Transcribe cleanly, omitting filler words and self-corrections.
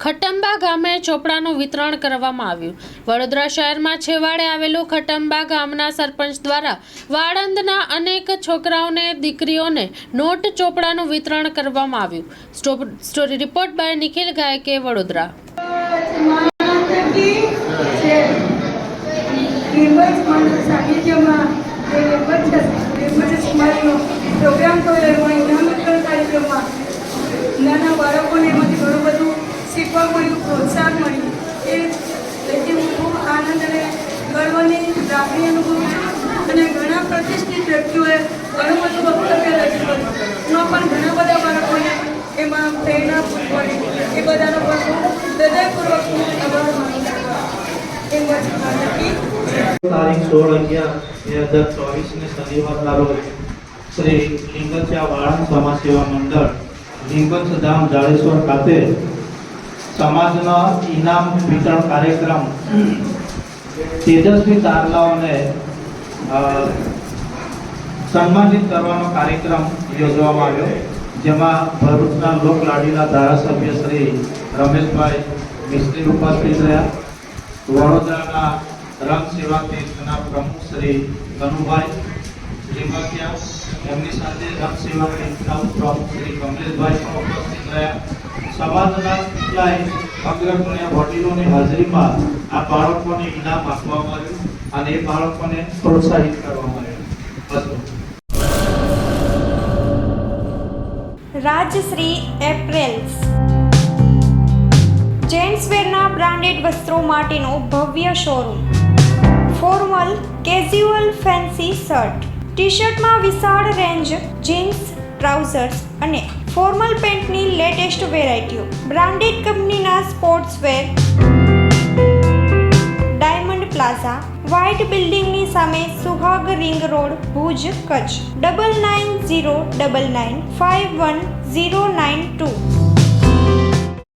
ખટંબા ગામે ચોપડાનું વિતરણ કરવામાં આવ્યું। વડોદરા શહેરમાં છેવાડે આવેલું ખટંબા ગામના સરપંચ દ્વારા વાળંદના અનેક છોકરાઓને દીકરીઓને નોટ ચોપડાનું વિતરણ કરવામાં આવ્યું। Story report by Nikhil ગાયકે, Vadodara. નાના બાળકોને એમાંથી ઘણું બધું શીખવા મળ્યું, પ્રોત્સાહન મળ્યું। એટલે હું ખૂબ આનંદ અને ગર્વની લાગણી અનુભવું છું। અને ઘણા પ્રતિષ્ઠિત વ્યક્તિઓએ ઘણું બધું વક્તવ્ય રજૂ કર્યું, પણ ઘણા બધા બાળકોને એમાં પ્રેરણા પૂરી પડી। એ બધાનો પણ હું હૃદયપૂર્વક આભાર માનું છું। તારીખ 16/11/2024 ને શનિવારના રોજ શ્રી લિંગચ્યા વાળંદ સમાજ સેવા મંડળ લીંબચધામ જાડેશ્વર ખાતે સમાજના ઇનામ વિતરણ કાર્યક્રમ તેજસ્વી તારલાઓને સન્માનિત કરવાનો કાર્યક્રમ યોજવામાં આવ્યો, જેમાં ભરૂચના લોકલાડીલા ધારાસભ્ય શ્રી રમેશભાઈ મિસ્ત્રી ઉપસ્થિત રહ્યા। વડોદરાના રંગ સેવા કેન્દ્રના પ્રમુખ શ્રી કનુભાઈ લીંબચિયા, એમની સાથે રંગ સેવા કેન્દ્રના પ્રમુખ શ્રી કમલેશભાઈ પણ ઉપસ્થિત રહ્યા। સમાજના કેટલાય અગ્રગણ્ય વડીલોની હાજરીમાં આ બાળકોને ઇનામ આપવામાં આવ્યું અને એ બાળકોને પ્રોત્સાહિત કરવામાં આવ્યું। રાજશ્રી એપ્રેલ્સ જેન્ટ્સવેરના બ્રાન્ડેડ વસ્ત્રો માટેનો ભવ્ય showroom. Formal, casual, fancy shirt, T શર્ટમાં વિશાળ રેન્જ, જીન્સ, ટ્રાઉઝર્સ અને ફોર્મલ પેન્ટની લેટેસ્ટ વેરાયટીઓ। બ્રાન્ડેડ કંપનીના સ્પોર્ટ્સવેર। ડાયમંડ પ્લાઝા, વ્હાઇટ બિલ્ડિંગની સામે, સુહાગ રિંગ રોડ, ભુજ, કચ્છ। 9909951092।